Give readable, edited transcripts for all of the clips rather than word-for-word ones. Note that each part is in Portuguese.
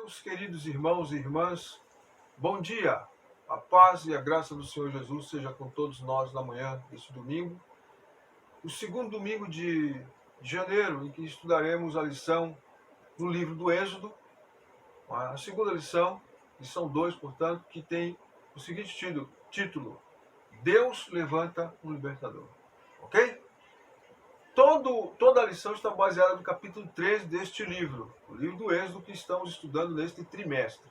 Meus queridos irmãos e irmãs, bom dia! A paz e a graça do Senhor Jesus seja com todos nós na manhã deste domingo, o segundo domingo de janeiro, em que estudaremos a lição do livro do Êxodo, a segunda lição 2, portanto, que tem o seguinte título: Deus levanta um libertador. Ok? Toda a lição está baseada no capítulo 3 deste livro, o livro do Êxodo, que estamos estudando neste trimestre.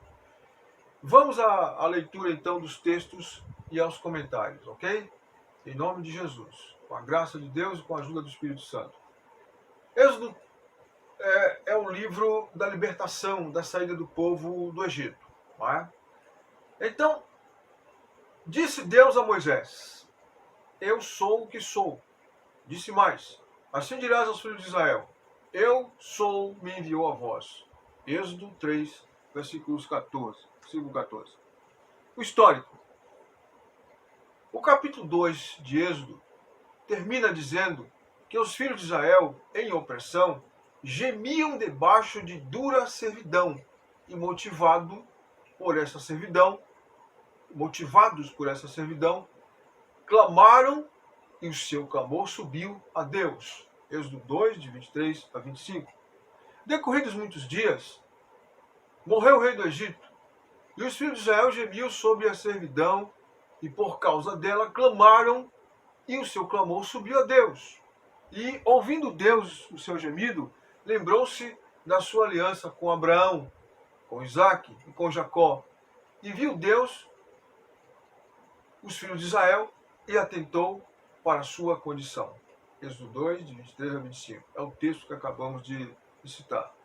Vamos à leitura, então, dos textos e aos comentários, ok? Em nome de Jesus, com a graça de Deus e com a ajuda do Espírito Santo. Êxodo é o livro da libertação, da saída do povo do Egito. Não é? Então, disse Deus a Moisés: Eu sou o que sou. Disse mais: Assim dirás aos filhos de Israel: Eu sou, me enviou a vós. Êxodo 3, versículo 14. O histórico. O capítulo 2 de Êxodo termina dizendo que os filhos de Israel, em opressão, gemiam debaixo de dura servidão e motivados por essa servidão, clamaram e o seu clamor subiu a Deus. Êxodo 2, de 23 a 25. Decorridos muitos dias, morreu o rei do Egito, e os filhos de Israel gemiam sobre a servidão, e por causa dela clamaram, e o seu clamor subiu a Deus. E, ouvindo Deus o seu gemido, lembrou-se da sua aliança com Abraão, com Isaque e com Jacó. E viu Deus os filhos de Israel e atentou para a sua condição. Êxodo 2, de 23 a 25. É o texto que acabamos de citar.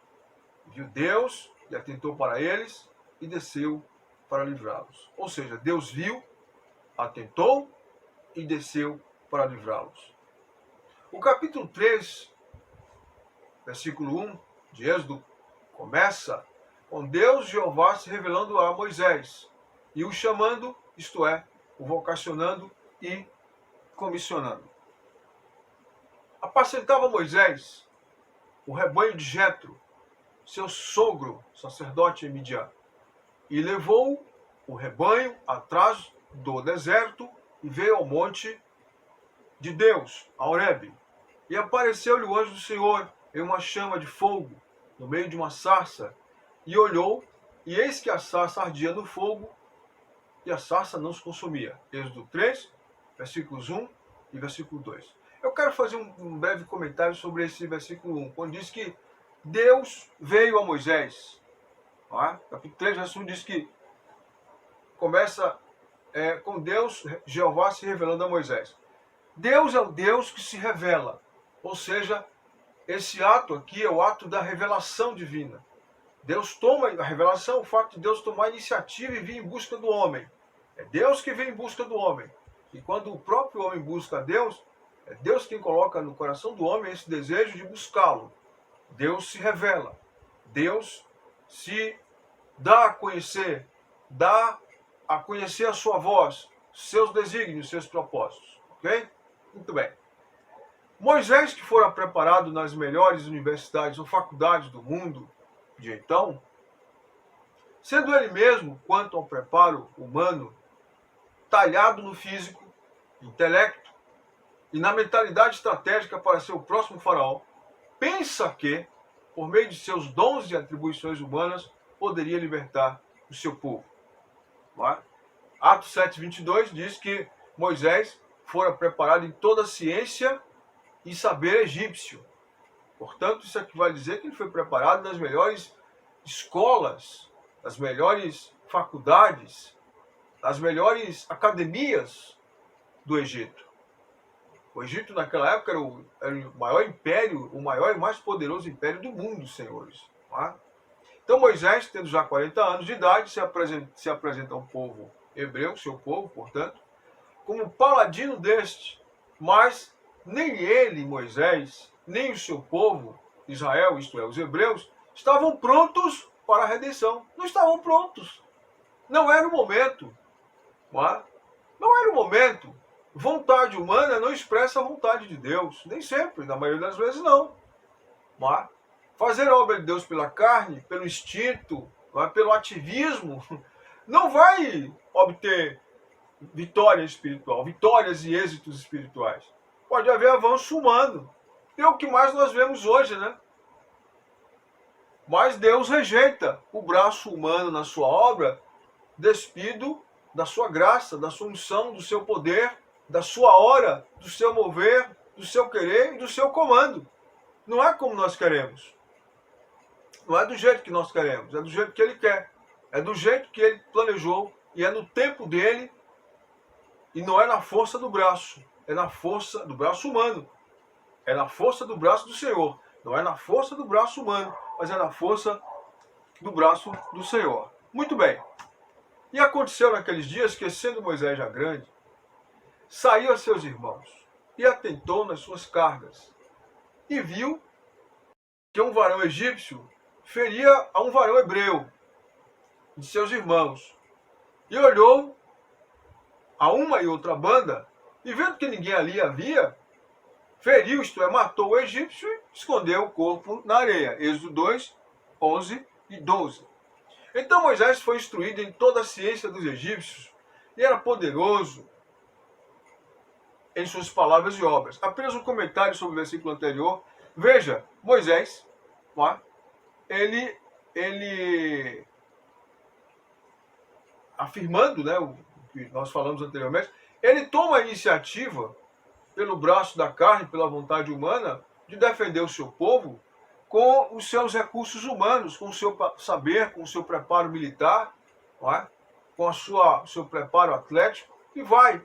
Viu Deus e atentou para eles e desceu para livrá-los. Ou seja, Deus viu, atentou e desceu para livrá-los. O capítulo 3, versículo 1 de Êxodo, começa com Deus Jeová se revelando a Moisés e o chamando, isto é, o vocacionando e comissionando. Apacentava Moisés o rebanho de Jetro, seu sogro, sacerdote em Midian, e levou o rebanho atrás do deserto e veio ao monte de Deus, a Horebe. E apareceu-lhe o anjo do Senhor em uma chama de fogo, no meio de uma sarça, e olhou, e eis que a sarça ardia no fogo, e a sarça não se consumia. Êxodo 3, versículos 1 e versículo 2. Eu quero fazer um breve comentário sobre esse versículo 1, quando diz que Deus veio a Moisés. Capítulo 3, versículo 1 diz que começa com Deus, Jeová se revelando a Moisés. Deus é o Deus que se revela, ou seja, esse ato aqui é o ato da revelação divina. Deus toma a revelação, o fato de Deus tomar a iniciativa e vir em busca do homem. É Deus que vem em busca do homem. E quando o próprio homem busca a Deus, é Deus quem coloca no coração do homem esse desejo de buscá-lo. Deus se revela. Deus se dá a conhecer a sua voz, seus desígnios, seus propósitos. Ok? Muito bem. Moisés, que fora preparado nas melhores universidades ou faculdades do mundo de então, sendo ele mesmo, quanto ao preparo humano, talhado no físico, intelecto e na mentalidade estratégica para ser o próximo faraó, pensa que, por meio de seus dons e atribuições humanas, poderia libertar o seu povo. Atos 7:22 diz que Moisés fora preparado em toda a ciência e saber egípcio. Portanto, isso aqui vai dizer que ele foi preparado nas melhores escolas, nas melhores faculdades, nas melhores academias do Egito. O Egito, naquela época, era o maior império, o maior e mais poderoso império do mundo, senhores. Então, Moisés, tendo já 40 anos de idade, se apresenta ao povo hebreu, seu povo, portanto, como paladino deste. Mas nem ele, Moisés, nem o seu povo, Israel, isto é, os hebreus, estavam prontos para a redenção. Não estavam prontos. Não era o momento. Não era o momento. Vontade humana não expressa a vontade de Deus. Nem sempre, na maioria das vezes não. Fazer a obra de Deus pela carne, pelo instinto, não é? Pelo ativismo, não vai obter vitória espiritual, vitórias e êxitos espirituais. Pode haver avanço humano. E é o que mais nós vemos hoje, né? Mas Deus rejeita o braço humano na sua obra, despido da sua graça, da sua unção, do seu poder, da sua hora, do seu mover, do seu querer e do seu comando. Não é como nós queremos. Não é do jeito que nós queremos, é do jeito que Ele quer. É do jeito que Ele planejou e é no tempo dEle e não é na força do braço. É na força do braço humano. É na força do braço do Senhor. Não é na força do braço humano, mas é na força do braço do Senhor. Muito bem. E aconteceu naqueles dias que, sendo Moisés já grande, saiu a seus irmãos e atentou nas suas cargas. E viu que um varão egípcio feria a um varão hebreu de seus irmãos. E olhou a uma e outra banda, e vendo que ninguém ali havia, feriu, isto é, matou o egípcio e escondeu o corpo na areia. Êxodo 2, 11 e 12. Então Moisés foi instruído em toda a ciência dos egípcios e era poderoso em suas palavras e obras. Apenas um comentário sobre o versículo anterior. Veja, Moisés, ele afirmando, né, o que nós falamos anteriormente, ele toma a iniciativa, pelo braço da carne, pela vontade humana, de defender o seu povo com os seus recursos humanos, com o seu saber, com o seu preparo militar, com o seu preparo atlético, e vai,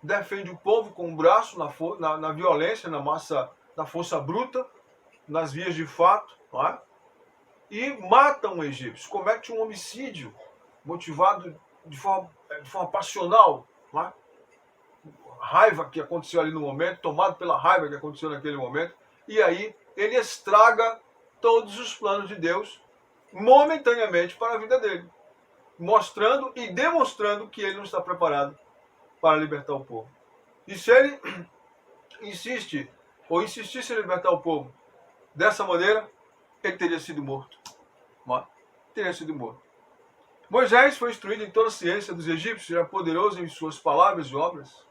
defende o povo com o braço na violência, na força bruta, nas vias de fato, e mata um egípcio, comete um homicídio motivado de forma passional, a raiva que aconteceu ali no momento, tomado pela raiva que aconteceu naquele momento, e aí ele estraga todos os planos de Deus momentaneamente para a vida dele, mostrando e demonstrando que ele não está preparado para libertar o povo. E se ele insiste ou insistisse em libertar o povo dessa maneira, ele teria sido morto. Teria sido morto. Moisés foi instruído em toda a ciência dos egípcios, era poderoso em suas palavras e obras.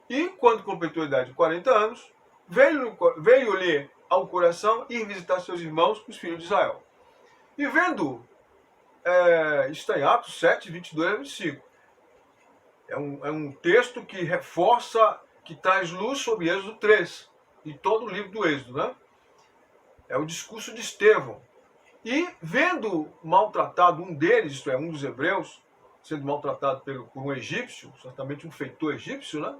E, quando completou a idade de 40 anos, veio-lhe ao coração ir visitar seus irmãos, os filhos de Israel. E vendo, está em Atos 7, 22 a 25. É um texto que reforça, que traz luz sobre Êxodo 3, e todo o livro do Êxodo, né? É o discurso de Estevão. E vendo maltratado um deles, isto é, um dos hebreus, sendo maltratado por um egípcio, certamente um feitor egípcio, né?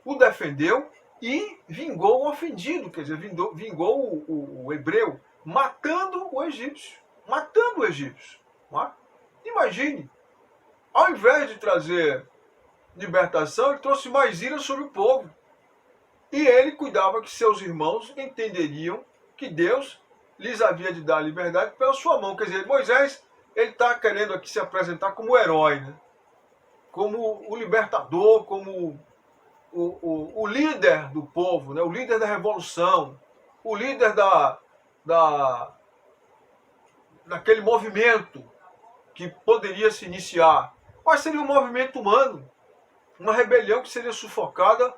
O defendeu e vingou o ofendido, quer dizer, vingou o hebreu, matando o egípcio. Matando o egípcio. Imagine, ao invés de trazer libertação, ele trouxe mais ira sobre o povo. E ele cuidava que seus irmãos entenderiam que Deus lhes havia de dar a liberdade pela sua mão. Quer dizer, Moisés, ele está querendo aqui se apresentar como o herói, né? Como o libertador, como o líder do povo, né? O líder da revolução, o líder daquele movimento que poderia se iniciar. Mas seria um movimento humano, uma rebelião que seria sufocada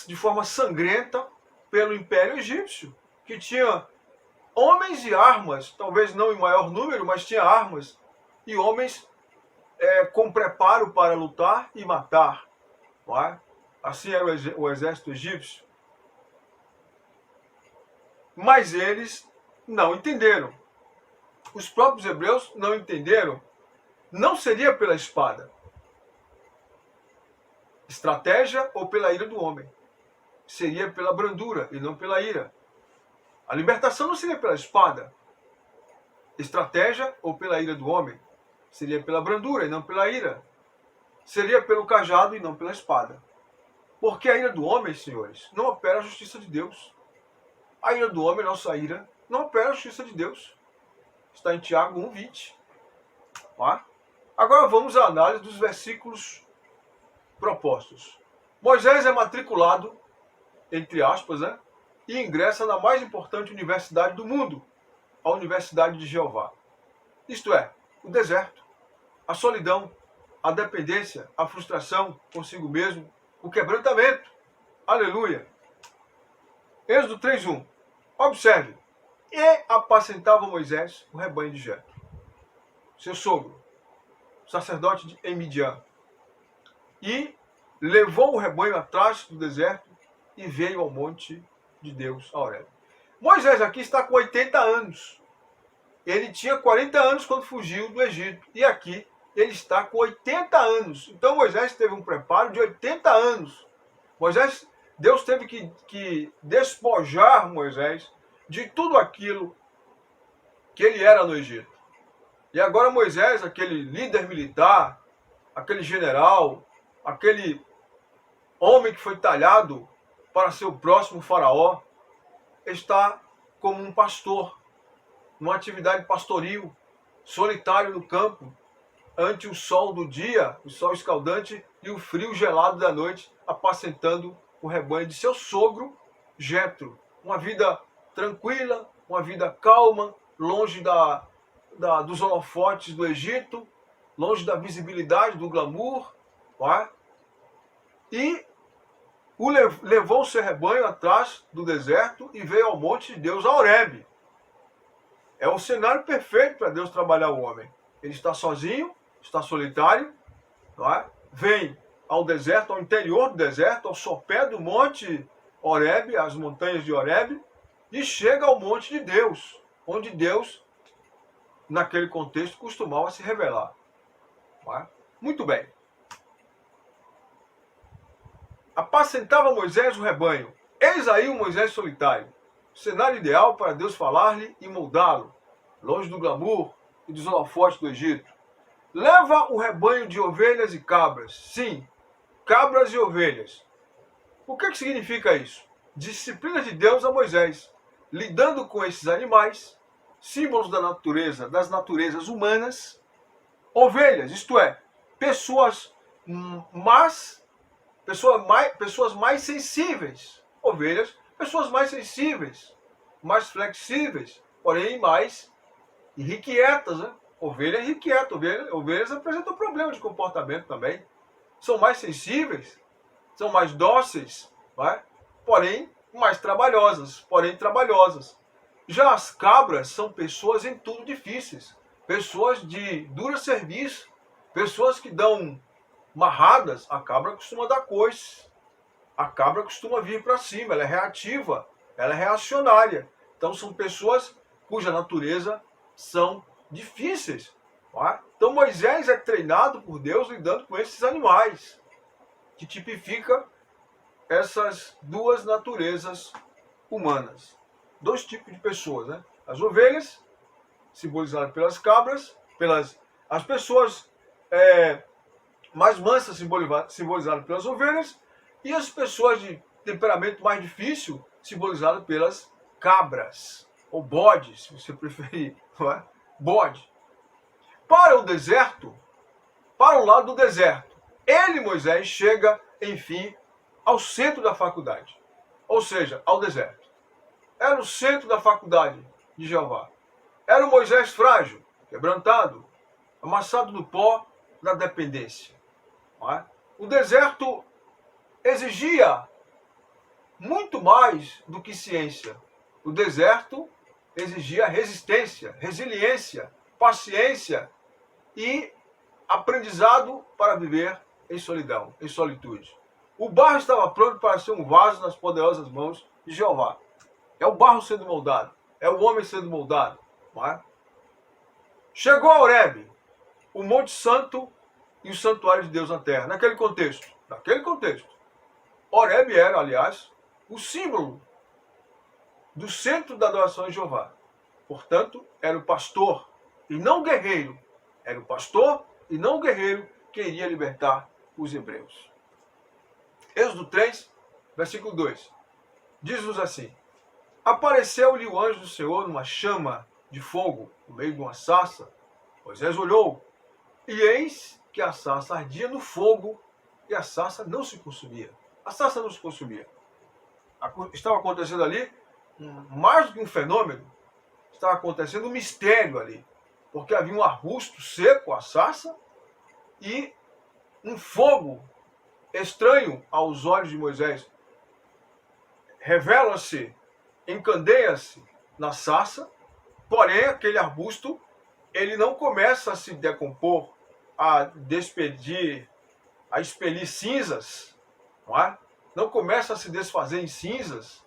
de forma sangrenta pelo Império Egípcio, que tinha homens e armas, talvez não em maior número, mas tinha armas, e homens com preparo para lutar e matar. Não é? Assim era o exército egípcio. Mas eles não entenderam. Os próprios hebreus não entenderam. Não seria pela espada, estratégia ou pela ira do homem. Seria pela brandura e não pela ira. A libertação não seria pela espada, estratégia ou pela ira do homem. Seria pela brandura e não pela ira. Seria pelo cajado e não pela espada. Porque a ira do homem, senhores, não opera a justiça de Deus. A ira do homem, nossa ira, não opera a justiça de Deus. Está em Tiago 1:20. Agora vamos à análise dos versículos propostos. Moisés é matriculado, entre aspas, né, e ingressa na mais importante universidade do mundo, a Universidade de Jeová. Isto é, o deserto, a solidão, a dependência, a frustração consigo mesmo, o quebrantamento. Aleluia. Êxodo 3:1. Observe. E apacentava Moisés o rebanho de Jetro, seu sogro, sacerdote em Midian. E levou o rebanho atrás do deserto e veio ao monte de Deus, a Horebe. Moisés aqui está com 80 anos. Ele tinha 40 anos quando fugiu do Egito. E aqui ele está com 80 anos. Então Moisés teve um preparo de 80 anos. Deus teve que despojar Moisés de tudo aquilo que ele era no Egito. E agora Moisés, aquele líder militar, aquele general, aquele homem que foi talhado para ser o próximo faraó, está como um pastor, numa atividade pastoril, solitário no campo, ante o sol do dia, o sol escaldante e o frio gelado da noite, apacentando o rebanho de seu sogro, Jetro. Uma vida tranquila, uma vida calma, longe dos holofotes do Egito, longe da visibilidade, do glamour, é? E levou o seu rebanho atrás do deserto e veio ao monte de Deus, a Horebe. É o cenário perfeito para Deus trabalhar o homem. Ele está sozinho, está solitário, não é? Vem ao deserto, ao interior do deserto, ao sopé do monte Horebe, as montanhas de Horebe, e chega ao monte de Deus, onde Deus, naquele contexto, costumava se revelar. Não é? Muito bem. Apacentava Moisés o rebanho. Eis aí o Moisés solitário. Cenário ideal para Deus falar-lhe e moldá-lo, longe do glamour e dos holofotes do Egito. Leva o rebanho de ovelhas e cabras. Sim, cabras e ovelhas. O que significa isso? Disciplina de Deus a Moisés, lidando com esses animais, símbolos da natureza, das naturezas humanas, ovelhas, isto é, pessoas mais sensíveis. Ovelhas, pessoas mais sensíveis, mais flexíveis, porém mais irrequietas. Né? Ovelha é irrequieta. Ovelhas apresentam problema de comportamento também. São mais sensíveis, são mais dóceis, né? porém trabalhosas. Já as cabras são pessoas em tudo difíceis, pessoas de dura serviço, pessoas que dão marradas. A cabra costuma dar coice, a cabra costuma vir para cima, ela é reativa, ela é reacionária. Então são pessoas cuja natureza são difíceis. Tá? Então Moisés é treinado por Deus lidando com esses animais, que tipifica essas duas naturezas humanas. Dois tipos de pessoas, né? As ovelhas, simbolizadas pelas cabras, as pessoas mais mansas, simbolizadas pelas ovelhas, e as pessoas de temperamento mais difícil, simbolizadas pelas cabras, ou bodes, se você preferir, não é? Bode. Para o deserto, para o lado do deserto, Moisés, chega, enfim, ao centro da faculdade, ou seja, ao deserto. Era o centro da faculdade de Jeová. Era o Moisés frágil, quebrantado, amassado no pó da dependência. Não é? O deserto exigia muito mais do que ciência. O deserto exigia resistência, resiliência, paciência e aprendizado para viver em solidão, em solitude. O barro estava pronto para ser um vaso nas poderosas mãos de Jeová. É o barro sendo moldado, é o homem sendo moldado. Não é? Chegou a Horebe, o Monte Santo e o santuário de Deus na terra. Naquele contexto. Horebe era, aliás, o símbolo do centro da adoração de Jeová. Portanto, era o pastor e não o guerreiro. Era o pastor e não o guerreiro que iria libertar os hebreus. Êxodo 3, versículo 2. Diz-nos assim: Apareceu-lhe o anjo do Senhor numa chama de fogo, no meio de uma sarça. Moisés olhou, e eis que a sarça ardia no fogo, e a sarça não se consumia. A sarça não se consumia. Estava acontecendo ali, mais do que um fenômeno, estava acontecendo um mistério ali. porque havia um arbusto seco, a sarça, e um fogo estranho aos olhos de Moisés. Revela-se, encandeia-se na sarça, porém aquele arbusto ele não começa a se decompor, a despedir, a expelir cinzas, não é? Não começa a se desfazer em cinzas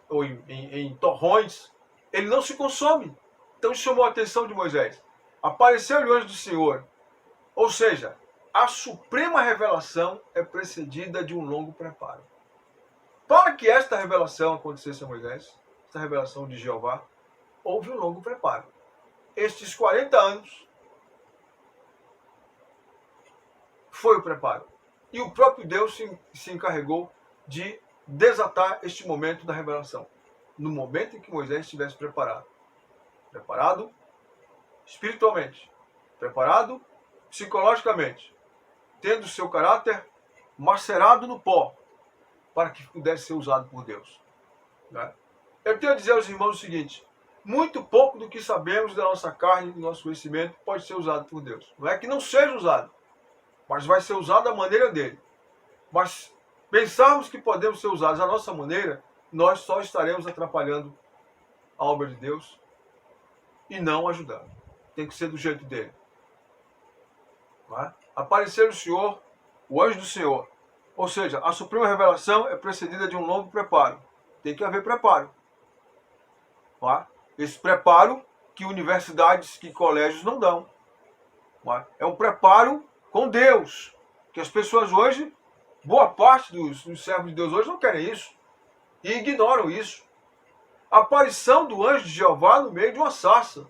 ou em torrões, ele não se consome. Então isso chamou a atenção de Moisés. Apareceu-lhe o anjo do Senhor. Ou seja, a suprema revelação é precedida de um longo preparo. Para que esta revelação acontecesse a Moisés, esta revelação de Jeová, houve um longo preparo. Estes 40 anos foi o preparo. E o próprio Deus se encarregou de desatar este momento da revelação. No momento em que Moisés estivesse preparado. Preparado espiritualmente. Preparado psicologicamente. Tendo seu caráter macerado no pó. Para que pudesse ser usado por Deus. Né? Eu tenho a dizer aos irmãos o seguinte. Muito pouco do que sabemos da nossa carne e do nosso conhecimento pode ser usado por Deus. Não é que não seja usado, mas vai ser usado da maneira dele. Mas pensarmos que podemos ser usados da nossa maneira, nós só estaremos atrapalhando a obra de Deus e não ajudando. Tem que ser do jeito dele. Aparecer o Senhor, o anjo do Senhor. Ou seja, a suprema revelação é precedida de um longo preparo. Tem que haver preparo. Esse preparo que universidades, que colégios não dão. É um preparo com Deus. Que as pessoas hoje, boa parte dos servos de Deus hoje não querem isso. E ignoram isso. A aparição do anjo de Jeová no meio de uma sarça.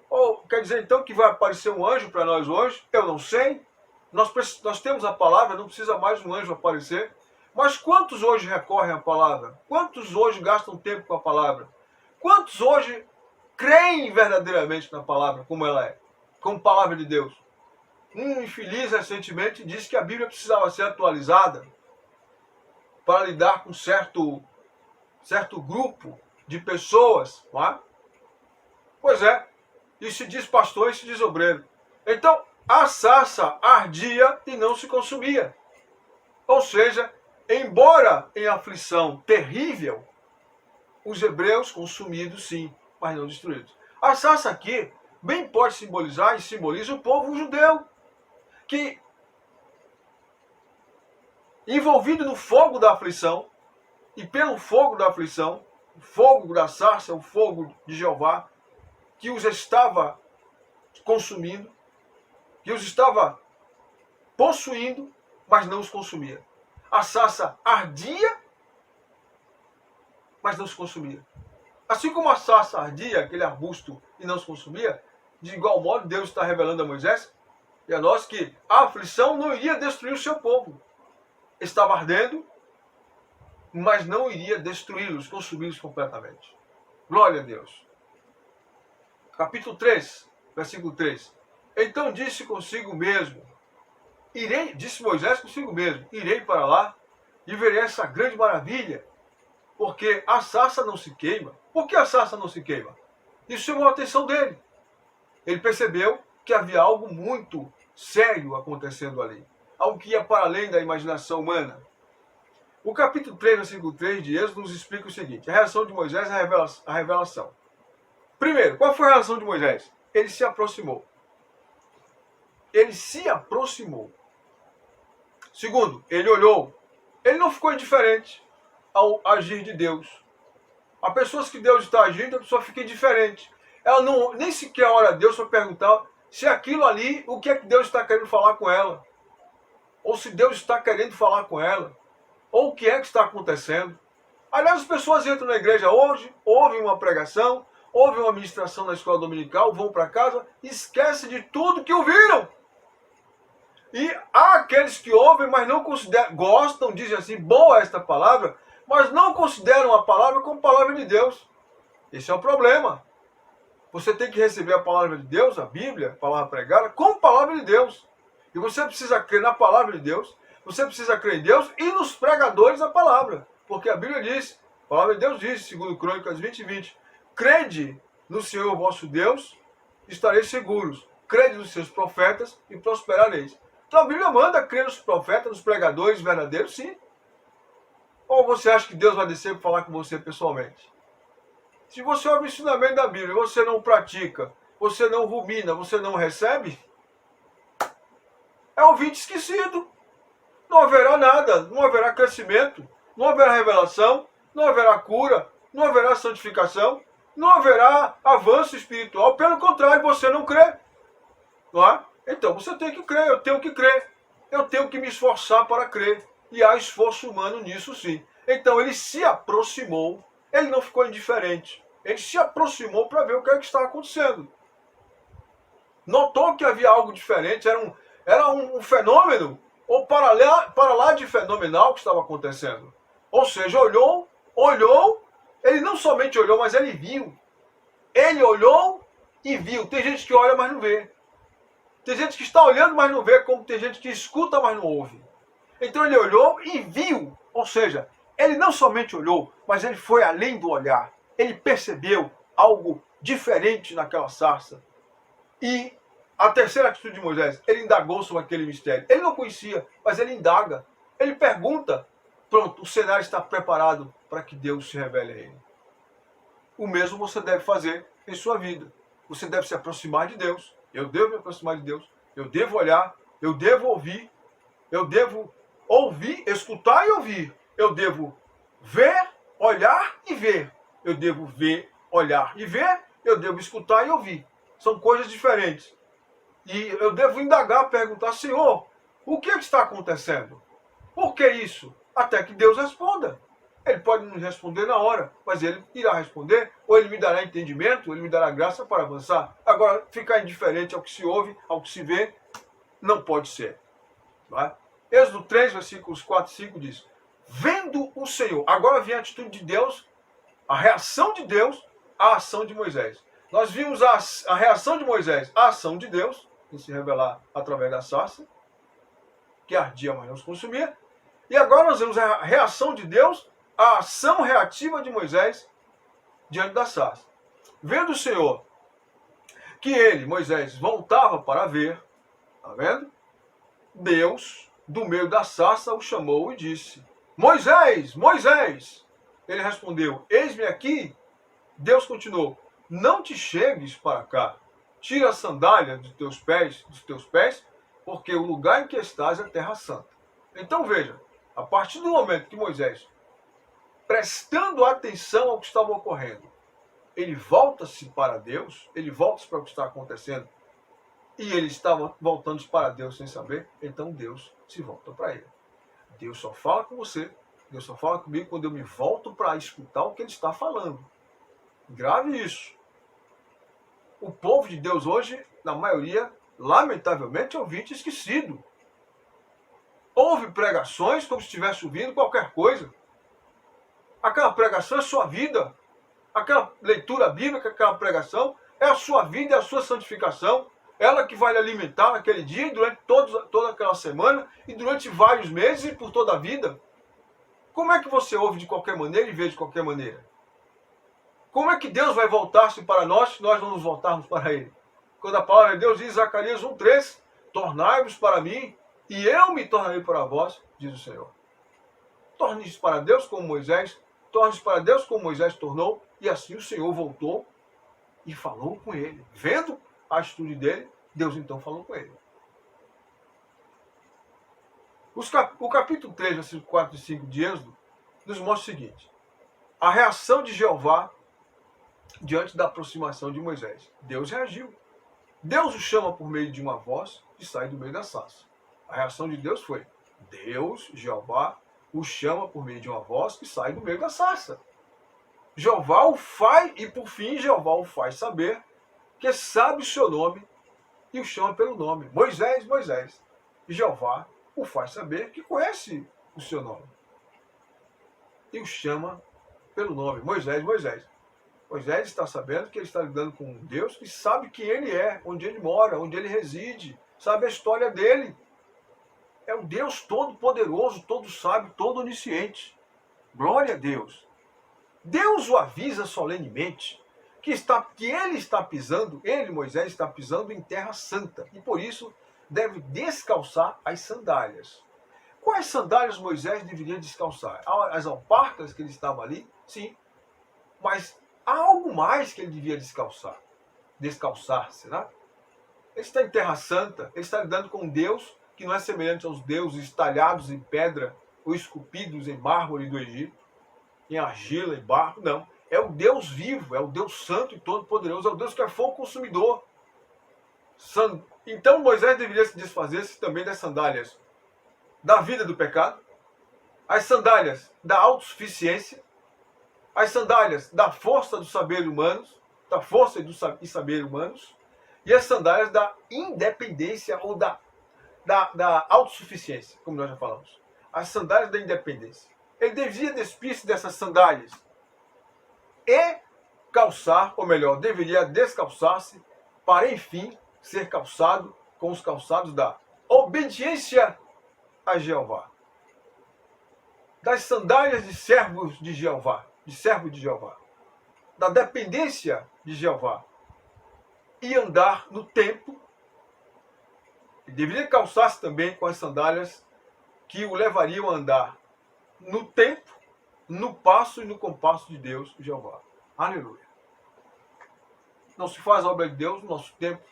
Ou quer dizer então que vai aparecer um anjo para nós hoje? Eu não sei. Nós temos a palavra, não precisa mais um anjo aparecer. Mas quantos hoje recorrem à palavra? Quantos hoje gastam tempo com a palavra? Quantos hoje creem verdadeiramente na palavra, como ela é? Como palavra de Deus? Um infeliz recentemente disse que a Bíblia precisava ser atualizada para lidar com certo grupo de pessoas. Pois é, e se diz pastor e se diz obreiro. Então, a sarça ardia e não se consumia. Ou seja, embora em aflição terrível, os hebreus consumidos sim, mas não destruídos. A sarça aqui bem pode simbolizar e simboliza o povo judeu, que, envolvido no fogo da aflição, e pelo fogo da aflição, o fogo da sarça, o fogo de Jeová, que os estava consumindo, que os estava possuindo, mas não os consumia. A sarça ardia, mas não se consumia. Assim como a sarça ardia, aquele arbusto, e não se consumia, de igual modo Deus está revelando a Moisés e a nós que a aflição não iria destruir o seu povo. Estava ardendo, mas não iria destruí-los, consumi-los completamente. Glória a Deus. Capítulo 3, versículo 3. Então disse consigo mesmo, disse Moisés consigo mesmo, irei para lá e verei essa grande maravilha, porque a sarça não se queima. Por que a sarça não se queima? Isso chamou a atenção dele. Ele percebeu que havia algo muito sério acontecendo ali. Algo que ia para além da imaginação humana. O capítulo 3, versículo 3 de Êxodo nos explica o seguinte. A reação de Moisés à revelação. Primeiro, qual foi a reação de Moisés? Ele se aproximou. Ele se aproximou. Segundo, ele olhou. Ele não ficou indiferente ao agir de Deus. Há pessoas que Deus está agindo, a pessoa fica indiferente. Ela não, nem sequer ora a Deus para perguntar se aquilo ali, o que é que Deus está querendo falar com ela. Ou se Deus está querendo falar com ela. Ou o que é que está acontecendo. Aliás, as pessoas entram na igreja hoje, ouvem uma pregação, ouvem uma ministração na escola dominical, vão para casa, esquecem de tudo que ouviram. E há aqueles que ouvem, mas não consideram, gostam, dizem assim, boa esta palavra, mas não consideram a palavra como palavra de Deus. Esse é o problema. Você tem que receber a palavra de Deus, a Bíblia, a palavra pregada, como palavra de Deus. E você precisa crer na palavra de Deus, você precisa crer em Deus e nos pregadores da palavra. Porque a Bíblia diz, a palavra de Deus diz, segundo Crônicas 20:20, crede no Senhor vosso Deus estareis seguros. Crede nos seus profetas e prosperareis. Então a Bíblia manda crer nos profetas, nos pregadores verdadeiros, sim. Ou você acha que Deus vai descer para falar com você pessoalmente? Se você ouve o ensinamento da Bíblia e você não pratica, você não rumina, você não recebe, é ouvinte esquecido. Não haverá nada, não haverá crescimento, não haverá revelação, não haverá cura, não haverá santificação, não haverá avanço espiritual. Pelo contrário, você não crê. Não é? Então você tem que crer, eu tenho que crer. Eu tenho que me esforçar para crer. E há esforço humano nisso sim. Então ele se aproximou, ele não ficou indiferente. Ele se aproximou para ver o que é que estava acontecendo. Notou que havia algo diferente, era um fenômeno, ou para lá de fenomenal que estava acontecendo. Ou seja, olhou, ele não somente olhou, mas ele viu. Ele olhou e viu. Tem gente que olha, mas não vê. Tem gente que está olhando, mas não vê, como tem gente que escuta, mas não ouve. Então ele olhou e viu. Ou seja, ele não somente olhou, mas ele foi além do olhar. Ele percebeu algo diferente naquela sarça. E a terceira atitude de Moisés, ele indagou sobre aquele mistério. Ele não conhecia, mas ele indaga. Ele pergunta. Pronto, o cenário está preparado para que Deus se revele a ele. O mesmo você deve fazer em sua vida. Você deve se aproximar de Deus. Eu devo me aproximar de Deus. Eu devo olhar. Eu devo ouvir. Eu devo ouvir, escutar e ouvir. Eu devo ver, olhar e ver. Eu devo ver, olhar e ver. Eu devo escutar e ouvir. São coisas diferentes. E eu devo indagar, perguntar, Senhor, o que está acontecendo? Por que isso? Até que Deus responda. Ele pode nos responder na hora, mas ele irá responder, ou ele me dará entendimento, ele me dará graça para avançar. Agora, ficar indiferente ao que se ouve, ao que se vê, não pode ser. Não é? Êxodo 3, versículos 4 e 5 diz, vendo o Senhor, agora vem a atitude de Deus, a reação de Deus à ação de Moisés. Nós vimos a reação de Moisés à ação de Deus, em se revelar através da sarça, que ardia, mas não se consumia. E agora nós vemos a reação de Deus à ação reativa de Moisés diante da sarça. Vendo o Senhor que ele, Moisés, voltava para ver, está vendo? Deus, do meio da sarça, o chamou e disse, Moisés, Moisés! Ele respondeu, eis-me aqui. Deus continuou, não te chegues para cá. Tira a sandália dos teus pés, porque o lugar em que estás é terra santa. Então veja, a partir do momento que Moisés, prestando atenção ao que estava ocorrendo, ele volta-se para Deus, ele volta-se para o que está acontecendo, e ele estava voltando-se para Deus sem saber, então Deus se volta para ele. Deus só fala com você, Deus só fala comigo quando eu me volto para escutar o que ele está falando. Grave isso. O povo de Deus hoje, na maioria, lamentavelmente, é ouvinte esquecido. Ouve pregações como se estivesse ouvindo qualquer coisa. Aquela pregação é sua vida. Aquela leitura bíblica, aquela pregação, é a sua vida, é a sua santificação. Ela que vai lhe alimentar naquele dia, durante toda aquela semana, e durante vários meses e por toda a vida. Como é que você ouve de qualquer maneira e vê de qualquer maneira? Como é que Deus vai voltar-se para nós se nós não nos voltarmos para Ele? Quando a palavra de Deus diz, Zacarias 1,3, tornai-vos para mim, e eu me tornarei para vós, diz o Senhor. Torne-se para Deus como Moisés, torne-se para Deus como Moisés tornou, e assim o Senhor voltou e falou com ele. Vendo a atitude dele, Deus então falou com ele. O capítulo 3, versículos 4 e 5 de Êxodo, nos mostra o seguinte. A reação de Jeová diante da aproximação de Moisés. Deus reagiu. Deus o chama por meio de uma voz e sai do meio da sarça. A reação de Deus foi, Deus, Jeová, o chama por meio de uma voz e sai do meio da sarça. Jeová o faz, e por fim Jeová o faz saber que sabe o seu nome e o chama pelo nome. Moisés, Moisés. E Jeová o faz saber que conhece o seu nome. E o chama pelo nome. Moisés, Moisés. Moisés está sabendo que ele está lidando com um Deus que sabe quem ele é, onde ele mora, onde ele reside, sabe a história dele. É um Deus todo-poderoso, todo sábio, todo onisciente. Glória a Deus. Deus o avisa solenemente que ele está pisando, ele, Moisés, está pisando em terra santa. E por isso deve descalçar as sandálias. Quais sandálias Moisés deveria descalçar? As alparcas que ele estava ali? Sim. Mas há algo mais que ele devia descalçar. Descalçar-se, né? Ele está em terra santa, ele está lidando com um Deus que não é semelhante aos deuses talhados em pedra ou esculpidos em mármore do Egito, em argila, em barro, não. É o Deus vivo, é o Deus santo e todo-poderoso, é o Deus que é fogo consumidor. Então Moisés deveria se desfazer-se também das sandálias da vida do pecado, as sandálias da autossuficiência, as sandálias da força do saber humanos, da força e saber humanos, e as sandálias da independência ou da autossuficiência, como nós já falamos. As sandálias da independência. Ele devia despir-se dessas sandálias e calçar, ou melhor, deveria descalçar-se para, enfim, ser calçado com os calçados da obediência a Jeová. Das sandálias de servos de Jeová, de servo de Jeová. Da dependência de Jeová. E andar no tempo. Ele deveria calçar-se também com as sandálias que o levariam a andar no tempo, no passo e no compasso de Deus, Jeová. Aleluia. Não se faz a obra de Deus no nosso tempo,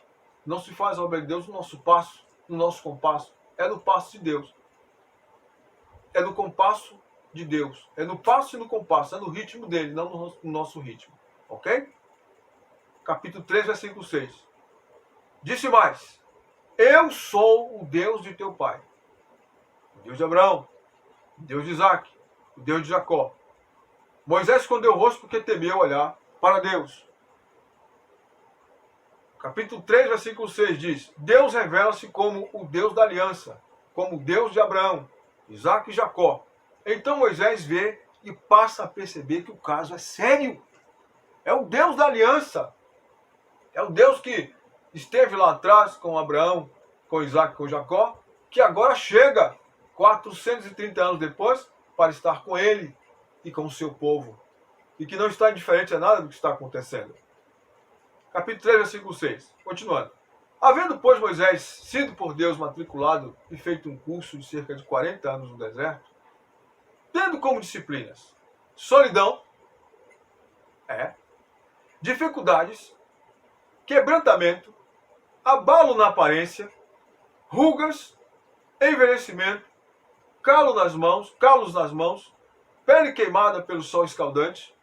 não se faz a obra de Deus no nosso passo, no nosso compasso. É no passo de Deus. É no compasso de Deus. É no passo e no compasso. É no ritmo dele, não no nosso ritmo. Ok? Capítulo 3, versículo 6. Disse mais: eu sou o Deus de teu pai. O Deus de Abraão. O Deus de Isaac. O Deus de Jacó. Moisés escondeu o rosto porque temeu olhar para Deus. Capítulo 3, versículo 6 diz: Deus revela-se como o Deus da aliança, como o Deus de Abraão, Isaac e Jacó. Então Moisés vê e passa a perceber que o caso é sério. É o Deus da aliança. É o Deus que esteve lá atrás com Abraão, com Isaac, com Jacó, que agora chega 430 anos depois para estar com ele e com o seu povo. E que não está indiferente a nada do que está acontecendo. Capítulo 3, versículo 6. Continuando. Havendo, pois, Moisés sido por Deus matriculado e feito um curso de cerca de 40 anos no deserto, tendo como disciplinas solidão, dificuldades, quebrantamento, abalo na aparência, rugas, envelhecimento, calos nas mãos, pele queimada pelo sol escaldante,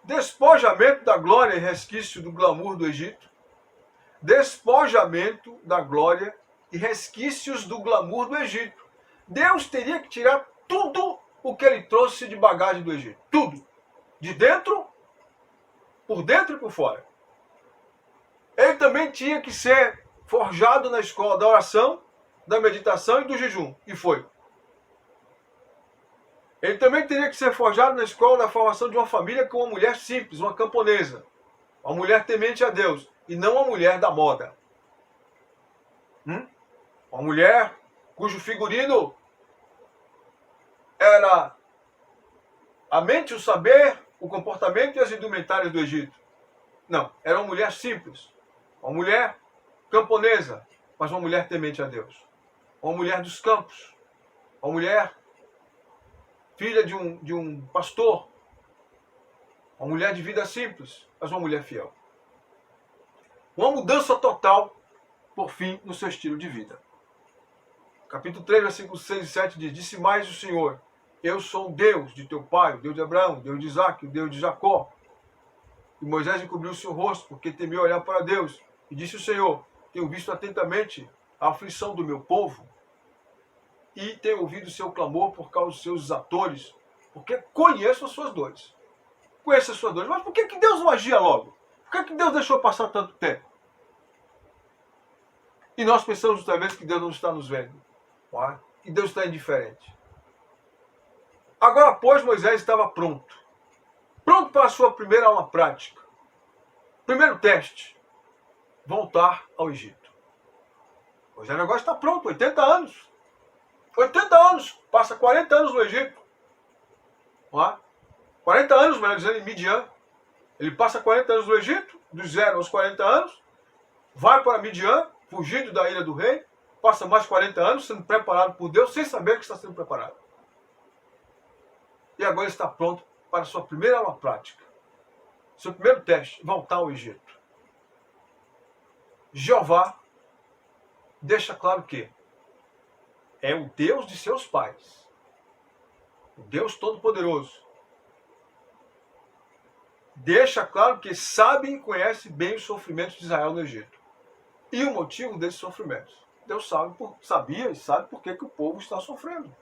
despojamento da glória e resquício do glamour do Egito, despojamento da glória e resquícios do glamour do Egito. Deus teria que tirar tudo o que ele trouxe de bagagem do Egito. Tudo. De dentro, por dentro e por fora. Ele também tinha que ser forjado na escola da oração, da meditação e do jejum. E foi. Ele também teria que ser forjado na escola da formação de uma família com uma mulher simples, uma camponesa. Uma mulher temente a Deus. E não uma mulher da moda. Uma mulher cujo figurino era a mente, o saber, o comportamento e as indumentárias do Egito. Não, era uma mulher simples. Uma mulher camponesa, mas uma mulher temente a Deus. Uma mulher dos campos. Uma mulher filha de um pastor. Uma mulher de vida simples, mas uma mulher fiel. Uma mudança total, por fim, no seu estilo de vida. Capítulo 3, versículos 6 e 7 diz: Disse mais o Senhor: Eu sou o Deus de teu pai, o Deus de Abraão, o Deus de Isaac, o Deus de Jacó. E Moisés encobriu o seu rosto, porque temeu olhar para Deus. E disse o Senhor: Tenho visto atentamente a aflição do meu povo, e tenho ouvido o seu clamor por causa dos seus exatores, porque conheço as suas dores. Conheço as suas dores. Mas por que Deus não agia logo? Por que Deus deixou passar tanto tempo? E nós pensamos talvez que Deus não está nos vendo. Que Deus está indiferente. Agora, pois, Moisés estava pronto. Pronto para a sua primeira aula prática. Primeiro teste. Voltar ao Egito. Moisés agora está pronto, 80 anos. 80 anos. Passa 40 anos no Egito. 40 40 anos, melhor dizendo, em Midian. Ele passa 40 anos no Egito, dos 0 aos 40 anos, vai para Midian, fugindo da ilha do rei, passa mais 40 anos sendo preparado por Deus, sem saber que está sendo preparado. E agora ele está pronto para a sua primeira aula prática. Seu primeiro teste, voltar ao Egito. Jeová deixa claro que é o Deus de seus pais, o Deus Todo-Poderoso. Deixa claro que sabe e conhece bem os sofrimentos de Israel no Egito. E o motivo desses sofrimentos. Deus sabia e sabe por que o povo está sofrendo.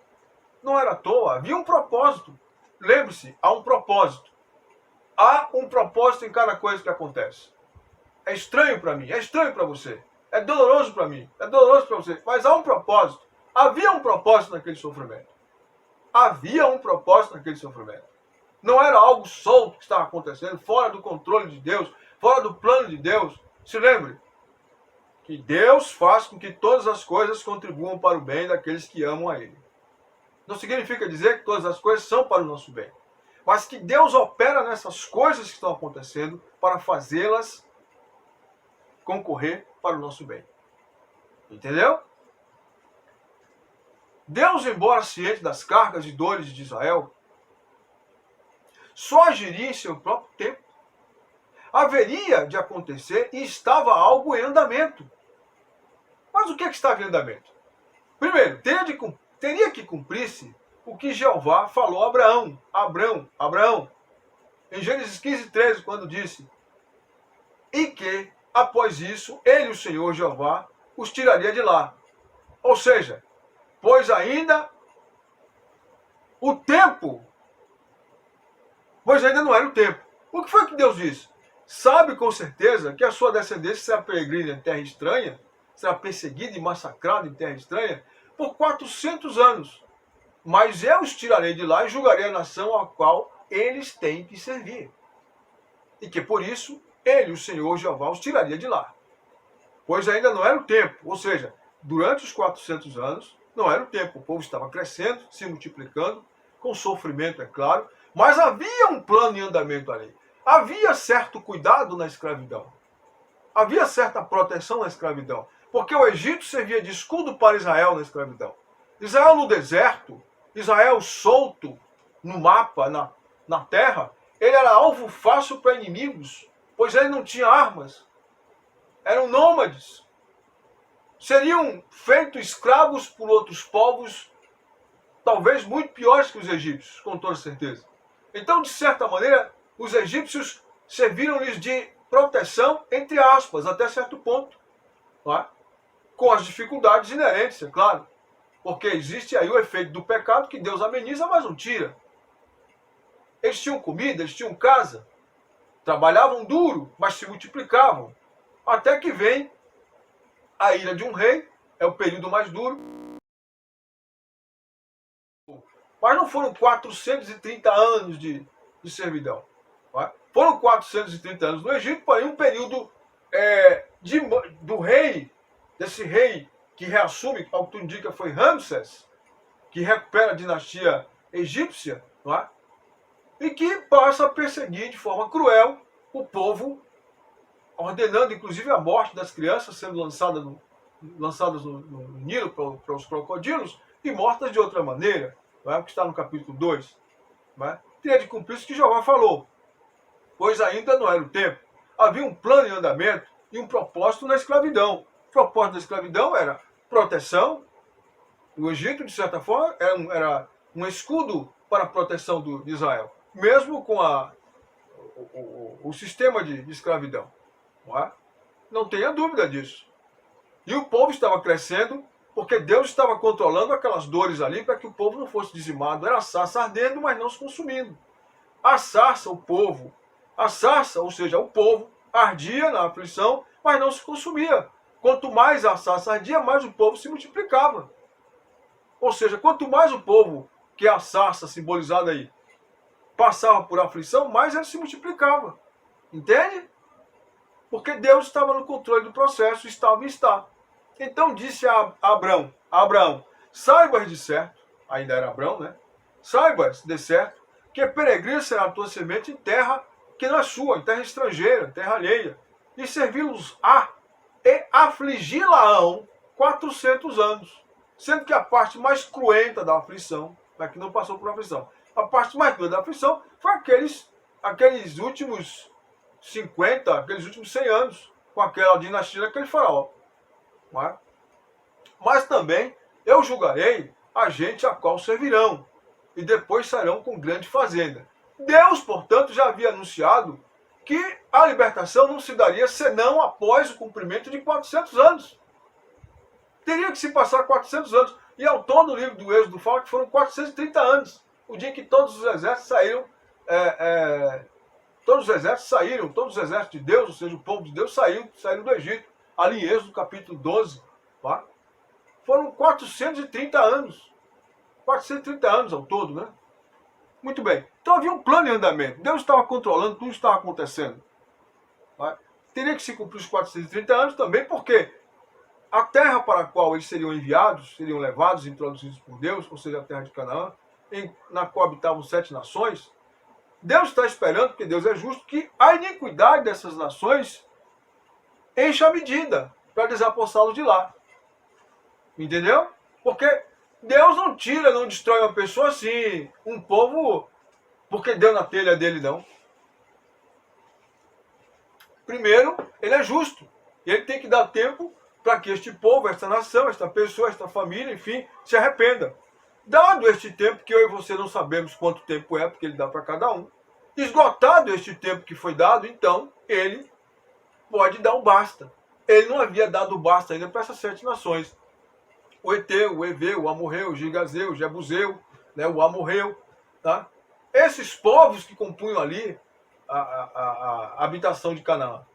Não era à toa, havia um propósito. Lembre-se, há um propósito. Há um propósito em cada coisa que acontece. É estranho para mim, é estranho para você. É doloroso para mim, é doloroso para você. Mas há um propósito. Havia um propósito naquele sofrimento. Havia um propósito naquele sofrimento. Não era algo solto que estava acontecendo, fora do controle de Deus, fora do plano de Deus. Se lembre que Deus faz com que todas as coisas contribuam para o bem daqueles que amam a Ele. Não significa dizer que todas as coisas são para o nosso bem, mas que Deus opera nessas coisas que estão acontecendo para fazê-las concorrer para o nosso bem. Entendeu? Deus, embora ciente das cargas e dores de Israel, só agiria em seu próprio tempo. Haveria de acontecer e estava algo em andamento. Mas o que estava em andamento? Primeiro, teria que cumprir-se o que Jeová falou a Abraão, em Gênesis 15:13, quando disse: e que, após isso, ele, o Senhor Jeová, os tiraria de lá. Ou seja, pois ainda não era o tempo. O que foi que Deus disse? Sabe com certeza que a sua descendência será peregrina em terra estranha, será perseguida e massacrada em terra estranha por 400 anos. Mas eu os tirarei de lá e julgarei a nação a qual eles têm que servir. E que por isso, ele, o Senhor Jeová, os tiraria de lá. Pois ainda não era o tempo. Ou seja, durante os 400 anos, não era o tempo. O povo estava crescendo, se multiplicando, com sofrimento, é claro, mas havia um plano em andamento ali. Havia certo cuidado na escravidão. Havia certa proteção na escravidão. Porque o Egito servia de escudo para Israel na escravidão. Israel no deserto, Israel solto no mapa, na terra, ele era alvo fácil para inimigos, pois ele não tinha armas. Eram nômades. Seriam feitos escravos por outros povos, talvez muito piores que os egípcios, com toda certeza. Então, de certa maneira, os egípcios serviram-lhes de proteção, entre aspas, até certo ponto. Não é? Com as dificuldades inerentes, é claro. Porque existe aí o efeito do pecado que Deus ameniza, mas não tira. Eles tinham comida, eles tinham casa, trabalhavam duro, mas se multiplicavam. Até que vem a ira de um rei, é o período mais duro. Mas não foram 430 anos de servidão. Foram 430 anos no Egito, porém um período do rei, desse rei que reassume, ao que tu indica foi Ramsés, que recupera a dinastia egípcia, não é? E que passa a perseguir de forma cruel o povo, ordenando inclusive a morte das crianças sendo lançadas no Nilo para os crocodilos e mortas de outra maneira, não é? O que está no capítulo 2. Não é? Teria de cumprir isso que Jeová falou, pois ainda não era o tempo. Havia um plano em andamento e um propósito na escravidão. O propósito da escravidão era proteção. O Egito, de certa forma, era um escudo para a proteção de Israel, mesmo com o sistema de escravidão. Não é? Não tenha dúvida disso. E o povo estava crescendo porque Deus estava controlando aquelas dores ali para que o povo não fosse dizimado. Era a sarça ardendo, mas não se consumindo. A sarça, ou seja, o povo ardia na aflição, mas não se consumia. Quanto mais a sarça ardia, mais o povo se multiplicava. Ou seja, quanto mais o povo, que é a sarça simbolizada aí, passava por aflição, mais ele se multiplicava. Entende? Porque Deus estava no controle do processo, estava e está. Então disse a Abraão, saibas de certo, ainda era Abraão, né? Saibas de certo que peregrina será a tua semente em terra que não é sua, em terra estrangeira, terra alheia, e servi-los-á e afligi-la-ão 400 anos, sendo que a parte mais cruenta da aflição, mas que não passou por aflição, a parte mais cruenta da aflição foi aqueles últimos 50, aqueles últimos 100 anos, com aquela dinastia daquele faraó. Não é? Mas também eu julgarei a gente a qual servirão, e depois sairão com grande fazenda. Deus, portanto, já havia anunciado que a libertação não se daria senão após o cumprimento de 400 anos. Teria que se passar 400 anos. E ao todo o livro do Êxodo fala que foram 430 anos. O dia que todos os exércitos saíram, todos os exércitos de Deus, ou seja, o povo de Deus saíram do Egito. Ali em Êxodo capítulo 12, tá? Foram 430 anos. 430 anos ao todo, né? Muito bem. Então havia um plano em andamento. Deus estava controlando tudo que estava acontecendo. Tá? Teria que se cumprir os 430 anos também, porque a terra para a qual eles seriam enviados, seriam levados, introduzidos por Deus, ou seja, a terra de Canaã, na qual habitavam 7 nações, Deus está esperando, porque Deus é justo, que a iniquidade dessas nações encha a medida para desapossá-los de lá. Entendeu? Porque Deus não tira, não destrói uma pessoa assim, um povo, porque deu na telha dele, não. Primeiro, ele é justo. E ele tem que dar tempo para que este povo, esta nação, esta pessoa, esta família, enfim, se arrependa. Dado este tempo, que eu e você não sabemos quanto tempo é, porque ele dá para cada um, esgotado este tempo que foi dado, então, ele pode dar o basta. Ele não havia dado o basta ainda para essas 7 nações. O Eteu, o Eveu, o Amorreu, o Girgazeu, o Jebuseu, né, o Amorreu. Tá? Esses povos que compunham ali a habitação de Canaã.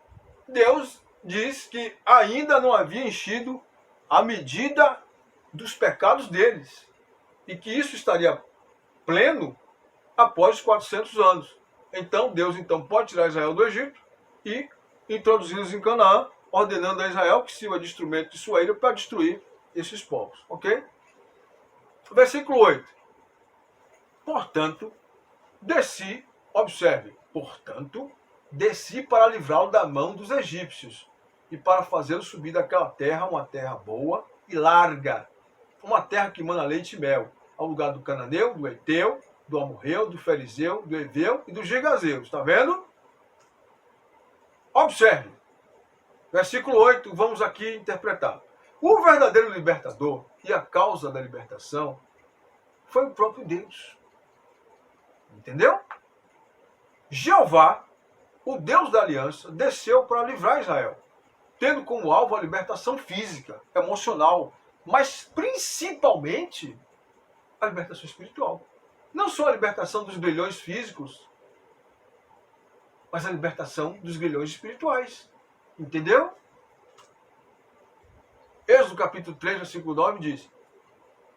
Deus diz que ainda não havia enchido a medida dos pecados deles. E que isso estaria pleno após os 400 anos. Então, Deus pode tirar Israel do Egito e introduzi-los em Canaã, ordenando a Israel que sirva de instrumento de sua ira para destruir esses povos. Ok? Versículo 8. Portanto, desci, observe, portanto, desci para livrá-lo da mão dos egípcios e para fazê-lo subir daquela terra, uma terra boa e larga, uma terra que mana leite e mel, ao lugar do cananeu, do Eteu, do Amorreu, do Ferizeu, do Eveu e do Girgazeu. Está vendo? Observe. Versículo 8, vamos aqui interpretar. O verdadeiro libertador e a causa da libertação foi o próprio Deus. Entendeu? Jeová, o Deus da aliança, desceu para livrar Israel, tendo como alvo a libertação física, emocional, mas principalmente a libertação espiritual. Não só a libertação dos grilhões físicos, mas a libertação dos grilhões espirituais. Entendeu? Êxodo capítulo 3, versículo 9 diz: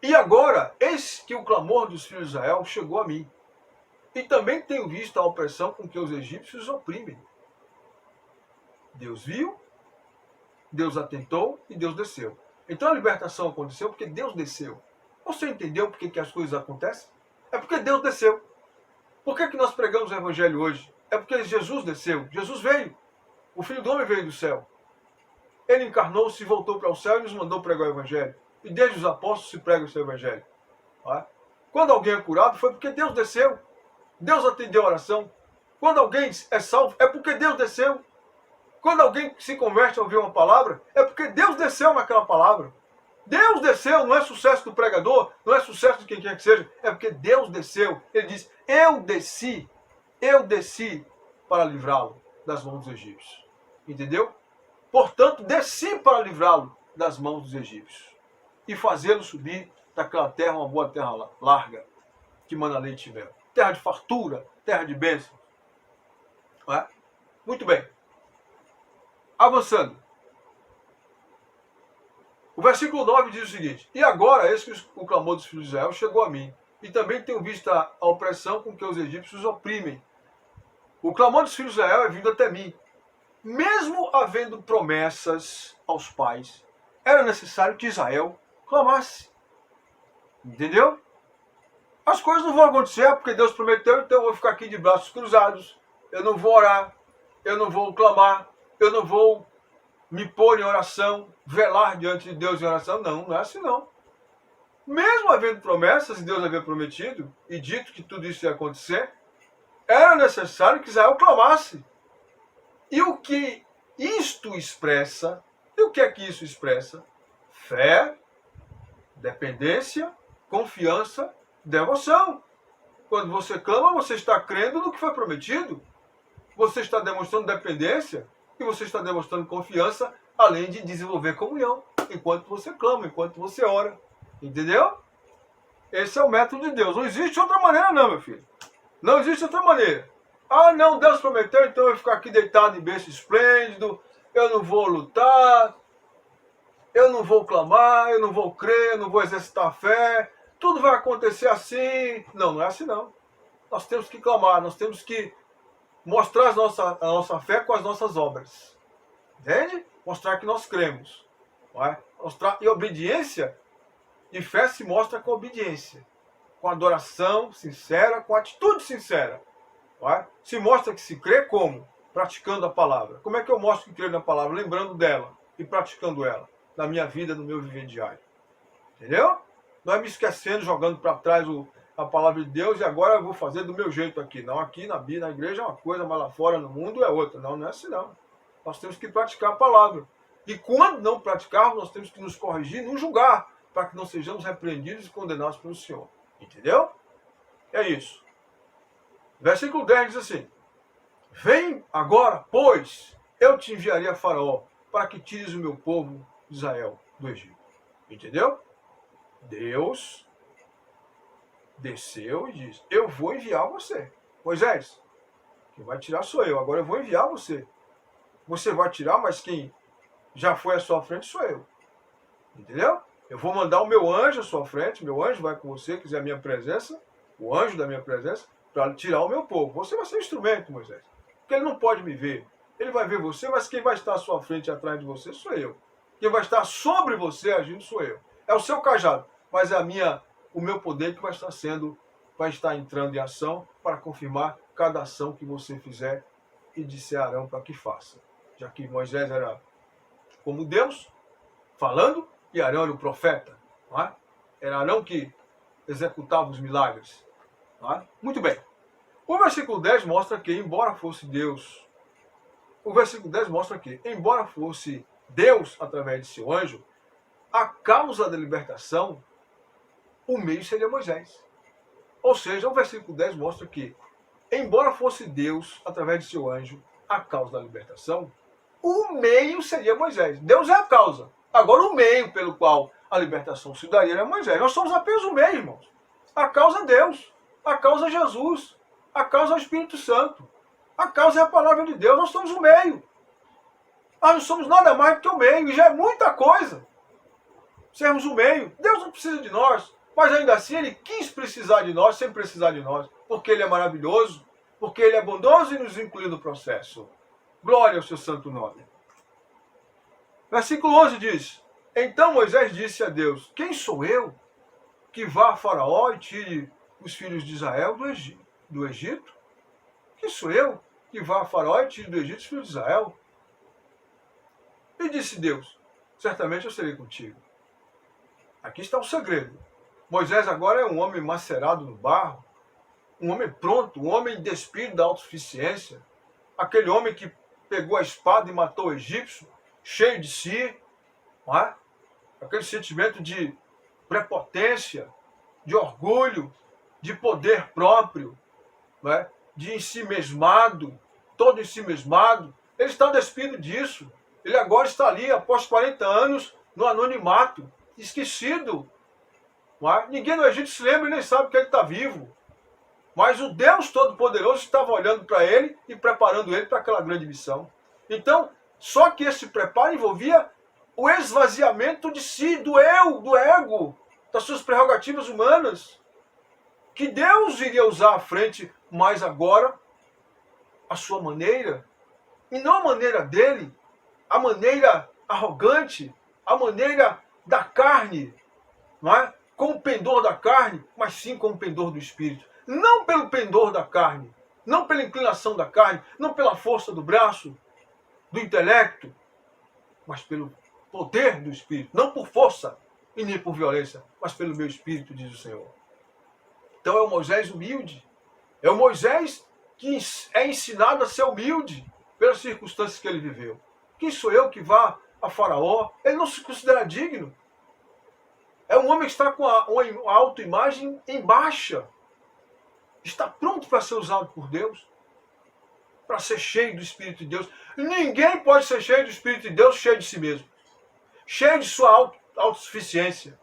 E agora, eis que o clamor dos filhos de Israel chegou a mim, e também tenho visto a opressão com que os egípcios oprimem. Deus viu, Deus atentou e Deus desceu. Então a libertação aconteceu porque Deus desceu. Você entendeu por que as coisas acontecem? É porque Deus desceu. Por que nós pregamos o Evangelho hoje? É porque Jesus desceu. Jesus veio. O Filho do Homem veio do céu. Ele encarnou-se e voltou para o céu e nos mandou pregar o Evangelho. E desde os apóstolos se prega o seu Evangelho. Quando alguém é curado, foi porque Deus desceu. Deus atendeu a oração. Quando alguém é salvo, é porque Deus desceu. Quando alguém se converte a ouvir uma palavra, é porque Deus desceu naquela palavra. Deus desceu, não é sucesso do pregador, não é sucesso de quem quer que seja, é porque Deus desceu. Ele diz, eu desci para livrá-lo das mãos dos egípcios. Entendeu? Portanto, desci para livrá-lo das mãos dos egípcios e fazê-lo subir daquela terra, uma boa terra larga, que mana leite e mel. Terra de fartura, terra de bênção. Não é? Muito bem. Avançando. O versículo 9 diz o seguinte: E agora, eis que o clamor dos filhos de Israel chegou a mim, e também tenho visto a opressão com que os egípcios oprimem. O clamor dos filhos de Israel é vindo até mim. Mesmo havendo promessas aos pais, era necessário que Israel clamasse. Entendeu? as coisas não vão acontecer porque Deus prometeu, então eu vou ficar aqui de braços cruzados, eu não vou orar, eu não vou clamar, eu não vou me pôr em oração, velar diante de Deus em oração. Não, não é assim não. Mesmo havendo promessas, e Deus havia prometido e dito que tudo isso ia acontecer, era necessário que Israel clamasse. E o que isto expressa, e o que é que isso expressa? Fé, dependência, confiança, devoção. Quando você clama, você está crendo no que foi prometido. Você está demonstrando dependência e você está demonstrando confiança, além de desenvolver comunhão, enquanto você clama, enquanto você ora. Entendeu? Esse é o método de Deus. Não existe outra maneira não, meu filho. Não existe outra maneira. Ah, não, Deus prometeu, então eu vou ficar aqui deitado em berço esplêndido, eu não vou lutar, eu não vou clamar, eu não vou crer, eu não vou exercitar a fé, tudo vai acontecer assim. Não, não é assim não. Nós temos que clamar, nós temos que mostrar a nossa fé com as nossas obras. Entende? Mostrar que nós cremos. Não é? Mostrar, e obediência e fé se mostra com obediência, com adoração sincera, com atitude sincera. Não é? Se mostra que se crê como? Praticando a palavra. Como é que eu mostro que creio na palavra? Lembrando dela e praticando ela na minha vida, no meu viver diário. Entendeu? Não é me esquecendo, jogando para trás a palavra de Deus e agora eu vou fazer do meu jeito aqui. Não, aqui na igreja é uma coisa, mas lá fora no mundo é outra. Não, não é assim não. Nós temos que praticar a palavra. E quando não praticarmos, nós temos que nos corrigir, nos julgar, para que não sejamos repreendidos e condenados pelo Senhor. Entendeu? É isso. Versículo 10 diz assim: vem agora, pois, eu te enviarei a Faraó, para que tires o meu povo de Israel do Egito. Entendeu? Deus desceu e disse: eu vou enviar você. Moisés, quem vai tirar sou eu, agora eu vou enviar você. Você vai tirar, mas quem já foi à sua frente sou eu. Entendeu? Eu vou mandar o meu anjo à sua frente, meu anjo vai com você, quiser a minha presença, o anjo da minha presença, para tirar o meu povo. Você vai ser um instrumento, Moisés. Porque ele não pode me ver. Ele vai ver você, mas quem vai estar à sua frente e atrás de você sou eu. Quem vai estar sobre você agindo sou eu. É o seu cajado, mas é o meu poder que vai estar entrando em ação para confirmar cada ação que você fizer e disse a Arão para que faça. Já que Moisés era como Deus, falando, e Arão era o profeta. Não é? Era Arão que executava os milagres. Não é? Muito bem. O versículo 10 mostra que, embora fosse Deus, embora fosse Deus através de seu anjo, a causa da libertação, o meio seria Moisés. Ou seja, o versículo 10 mostra que, embora fosse Deus através de seu anjo, a causa da libertação, o meio seria Moisés. Deus é a causa. Agora o meio pelo qual a libertação se daria é Moisés. Nós somos apenas o meio, irmãos. A causa é Deus. A causa é Jesus. A causa é o Espírito Santo. A causa é a palavra de Deus. Nós somos o meio. Nós não somos nada mais do que o meio. E já é muita coisa sermos o meio. Deus não precisa de nós. Mas ainda assim Ele quis precisar de nós, sem precisar de nós. Porque Ele é maravilhoso. Porque Ele é bondoso e nos inclui no processo. Glória ao seu santo nome. Versículo 11 diz: então Moisés disse a Deus: quem sou eu que vá a Faraó e tire os filhos de Israel do Egito? Quem sou eu que vá a Faraó e tire do Egito os filhos de Israel? E disse Deus: certamente eu serei contigo. Aqui está o segredo. Moisés agora é um homem macerado no barro, um homem pronto, um homem despido da autossuficiência, aquele homem que pegou a espada e matou o egípcio, cheio de si, não é? Aquele sentimento de prepotência, de orgulho, de poder próprio, não é? De ensimesmado, todo ensimesmado. Ele está despido disso. Ele agora está ali, após 40 anos, no anonimato, esquecido. Não é? Ninguém no Egito se lembra e nem sabe que ele está vivo. Mas o Deus Todo-Poderoso estava olhando para ele e preparando ele para aquela grande missão. Então, só que esse preparo envolvia o esvaziamento de si, do eu, do ego, das suas prerrogativas humanas, que Deus iria usar à frente, mas agora a sua maneira, e não a maneira dele, a maneira arrogante, a maneira da carne, não é? com o pendor da carne, mas sim com o pendor do Espírito. Não pelo pendor da carne, não pela inclinação da carne, não pela força do braço, do intelecto, mas pelo poder do Espírito. Não por força e nem por violência, mas pelo meu Espírito, diz o Senhor. Então é o Moisés humilde. É o Moisés que é ensinado a ser humilde pelas circunstâncias que ele viveu. Quem sou eu que vá a Faraó? Ele não se considera digno. É um homem que está com uma autoimagem em baixa. Está pronto para ser usado por Deus. Para ser cheio do Espírito de Deus. Ninguém pode ser cheio do Espírito de Deus, cheio de si mesmo. Cheio de sua autossuficiência.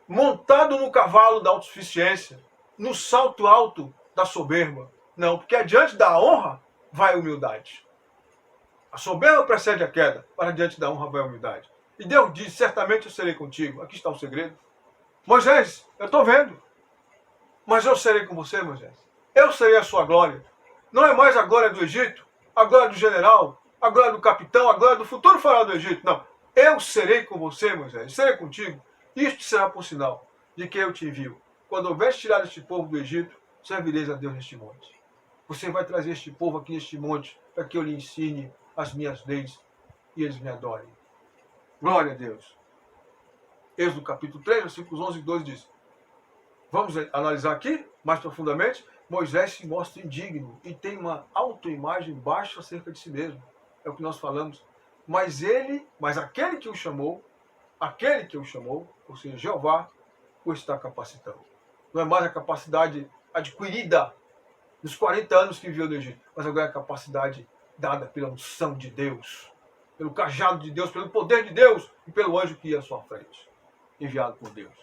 Montado no cavalo da autossuficiência. No salto alto da soberba. Não, porque adiante da honra vai a humildade. A soberba precede a queda, para diante da honra vai a humildade. E Deus diz, certamente eu serei contigo. Aqui está o segredo. Moisés, eu estou vendo. Mas eu serei com você, Moisés. Eu serei a sua glória. Não é mais a glória do Egito, a glória do general, a glória do capitão, a glória do futuro faraó do Egito. Não. Eu serei com você, Moisés. Serei contigo. Isto será por sinal de que eu te envio. Quando houver tirado este povo do Egito, servireis a Deus neste monte. Você vai trazer este povo aqui neste monte para que eu lhe ensine as minhas leis e eles me adorem. Glória a Deus. Êxodo capítulo 3, versículos 11 e 12 diz. Vamos analisar aqui mais profundamente. Moisés se mostra indigno e tem uma autoimagem baixa acerca de si mesmo. É o que nós falamos. Mas aquele que o chamou, ou seja, Jeová, o está capacitando. Não é mais a capacidade adquirida nos 40 anos que viveu no Egito, mas agora é a capacidade dada pela unção de Deus, pelo cajado de Deus, pelo poder de Deus e pelo anjo que ia à sua frente, enviado por Deus.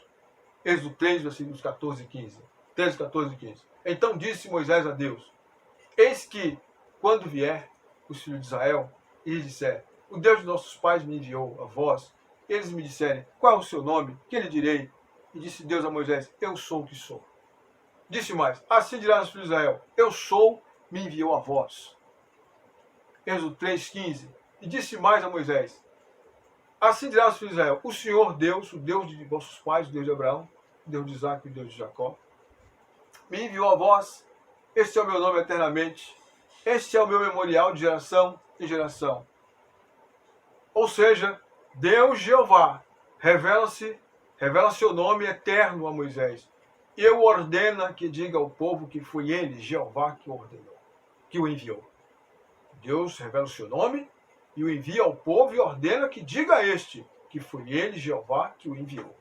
Êxodo 3, versículos 14 e 15. 13, 14 e 15. Então disse Moisés a Deus, eis que, quando vier os filhos de Israel, e lhes disser, o Deus de nossos pais me enviou a vós, eles me disserem, qual é o seu nome? Que lhe direi? E disse Deus a Moisés, eu sou o que sou. Disse mais, assim dirás aos filhos de Israel, eu sou, me enviou a vós. Êxodo 3, 15. E disse mais a Moisés, assim dirás aos filhos de Israel, o Senhor Deus, o Deus de vossos pais, o Deus de Abraão, o Deus de Isaac e o Deus de Jacó, me enviou a vós, este é o meu nome eternamente, este é o meu memorial de geração em geração. Ou seja, Deus Jeová revela seu nome eterno a Moisés. E o ordena que diga ao povo que foi ele, Jeová, que o ordenou, que o enviou. Deus revela o seu nome e o envia ao povo e ordena que diga a este que foi ele, Jeová, que o enviou.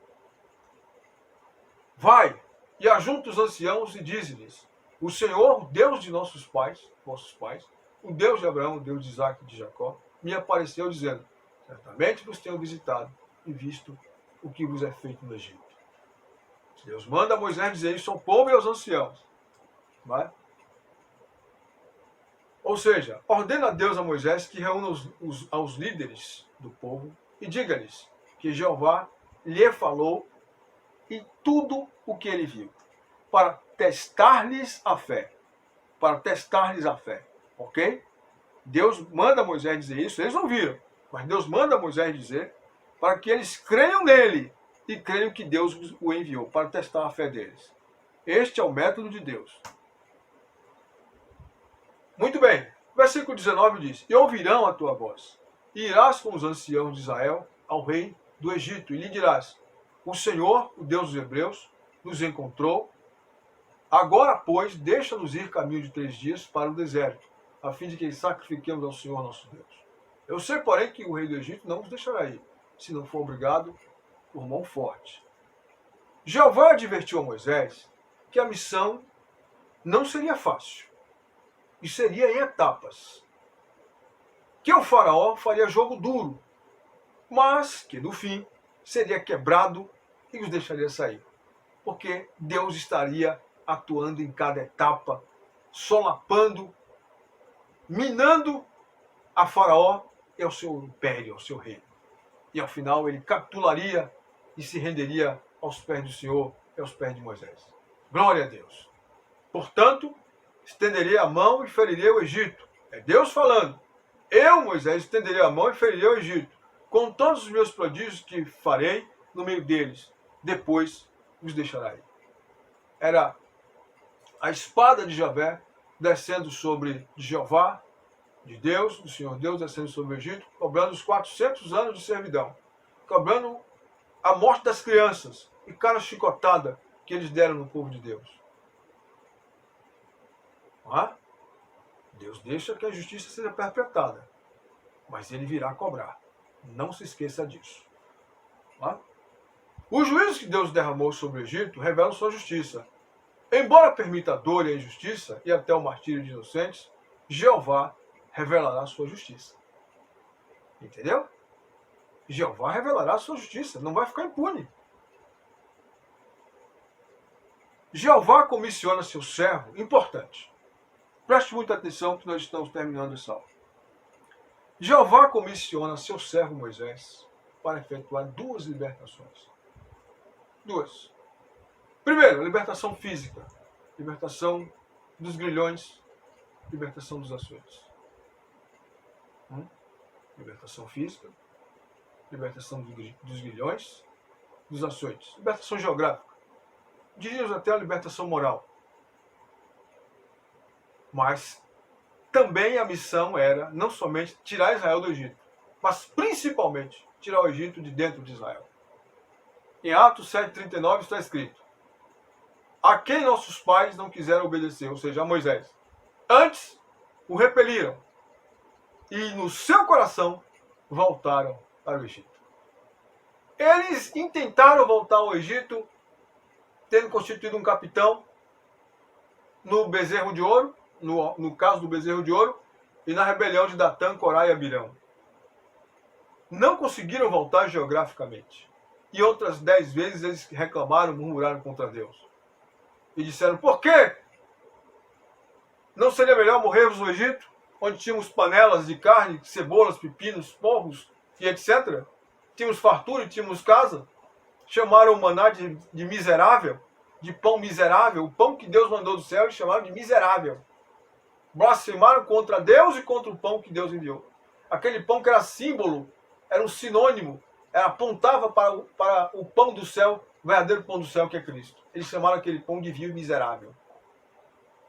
Vai e ajunta os anciãos e dize-lhes, o Senhor, Deus de vossos pais, o Deus de Abraão, o Deus de Isaac e de Jacó, me apareceu dizendo, certamente vos tenho visitado e visto o que vos é feito no Egito. Deus manda a Moisés dizer isso ao povo e aos anciãos. Vai? Ou seja, ordena a Deus a Moisés que reúna aos líderes do povo e diga-lhes que Jeová lhe falou e tudo o que ele viu, para testar-lhes a fé. Para testar-lhes a fé. Ok? Deus manda a Moisés dizer isso, eles não viram, mas Deus manda a Moisés dizer para que eles creiam nele e creiam que Deus o enviou, para testar a fé deles. Este é o método de Deus. Muito bem, versículo 19 diz, e ouvirão a tua voz, e irás com os anciãos de Israel ao rei do Egito, e lhe dirás, o Senhor, o Deus dos Hebreus, nos encontrou, agora, pois, deixa-nos ir caminho de 3 dias para o deserto, a fim de que sacrifiquemos ao Senhor nosso Deus. Eu sei, porém, que o rei do Egito não nos deixará ir, se não for obrigado por mão forte. Jeová advertiu a Moisés que a missão não seria fácil, e seria em etapas. Que o faraó faria jogo duro, mas que no fim seria quebrado e os deixaria sair. Porque Deus estaria atuando em cada etapa, solapando, minando a faraó e ao seu império, ao seu reino. E ao final ele capitularia e se renderia aos pés do Senhor e aos pés de Moisés. Glória a Deus. Portanto, estenderei a mão e ferirei o Egito. É Deus falando. Eu, Moisés, estenderei a mão e ferirei o Egito, com todos os meus prodígios que farei no meio deles. depois os deixará ir. Era a espada de Javé descendo sobre Jeová, de Deus, do Senhor Deus, descendo sobre o Egito, cobrando os 400 anos de servidão, cobrando a morte das crianças e cada chicotada que eles deram no povo de Deus. Deus deixa que a justiça seja perpetrada, mas ele virá cobrar. Não se esqueça disso. Os juízos que Deus derramou sobre o Egito revelam sua justiça. Embora permita a dor e a injustiça e até o martírio de inocentes, Jeová revelará sua justiça. Entendeu? Jeová revelará sua justiça, não vai ficar impune. Jeová comissiona seu servo, importante. Preste muita atenção que nós estamos terminando essa aula. Jeová comissiona seu servo Moisés para efetuar 2 libertações. 2. Primeiro, a libertação física. Libertação dos grilhões, libertação dos açoites. Libertação física, libertação dos grilhões, dos açoites. Libertação geográfica. Diríamos até a libertação moral. Mas também a missão era não somente tirar Israel do Egito, mas principalmente tirar o Egito de dentro de Israel. Em Atos 7,39 está escrito: a quem nossos pais não quiseram obedecer, ou seja, a Moisés. Antes o repeliram e no seu coração voltaram para o Egito. Eles intentaram voltar ao Egito tendo constituído um capitão no bezerro de ouro, no caso do bezerro de ouro, e na rebelião de Datã, Corá e Abirão. Não conseguiram voltar geograficamente. E outras 10 vezes eles reclamaram, murmuraram contra Deus. E disseram: por quê? Não seria melhor morrermos no Egito, onde tínhamos panelas de carne, cebolas, pepinos, porros e etc. Tínhamos fartura e tínhamos casa? Chamaram o maná de miserável, de pão miserável, o pão que Deus mandou do céu, e chamaram de miserável. Blasfemaram contra Deus e contra o pão que Deus enviou. Aquele pão que era símbolo, era um sinônimo, apontava para o pão do céu, o verdadeiro pão do céu que é Cristo. Eles chamaram aquele pão de vil e miserável.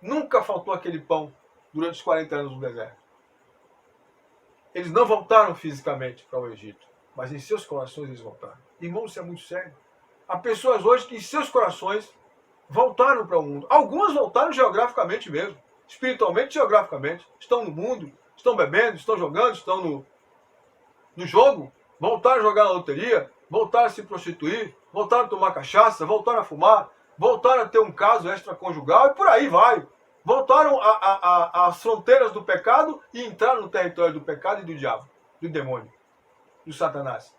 Nunca faltou aquele pão durante os 40 anos no deserto. Eles não voltaram fisicamente para o Egito, mas em seus corações eles voltaram. Irmãos, isso é muito sério. Há pessoas hoje que em seus corações voltaram para o mundo. Algumas voltaram geograficamente mesmo, espiritualmente e geograficamente. Estão no mundo, estão bebendo, estão jogando, estão no jogo. Voltaram a jogar na loteria, voltaram a se prostituir, voltaram a tomar cachaça, voltaram a fumar, voltaram a ter um caso extraconjugal e por aí vai. Voltaram às fronteiras do pecado e entraram no território do pecado e do diabo, do demônio, do Satanás,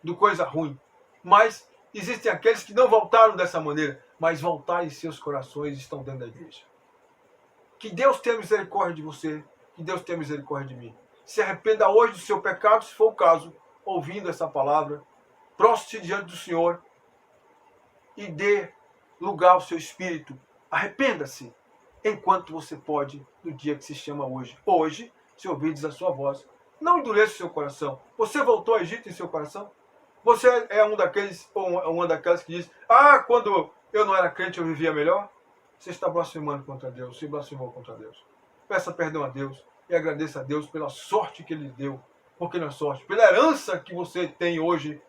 do coisa ruim. Mas existem aqueles que não voltaram dessa maneira, mas voltaram em seus corações e estão dentro da igreja. Que Deus tenha misericórdia de você, que Deus tenha misericórdia de mim. Se arrependa hoje do seu pecado, se for o caso, ouvindo essa palavra, prostre-se diante do Senhor e dê lugar ao seu espírito. Arrependa-se enquanto você pode, no dia que se chama hoje. Hoje, se ouvirdes a sua voz, não endureça o seu coração. Você voltou ao Egito em seu coração? Você é um daqueles, ou uma daquelas que diz: quando eu não era crente eu vivia melhor? Você está blasfemando contra Deus, se blasfemou contra Deus. Peça perdão a Deus e agradeça a Deus pela sorte que Ele deu. Porque não é sorte, pela herança que você tem hoje,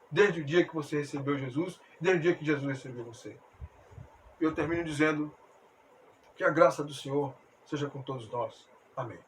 desde o dia que você recebeu Jesus, desde o dia que Jesus recebeu você. Eu termino dizendo que a graça do Senhor seja com todos nós. Amém.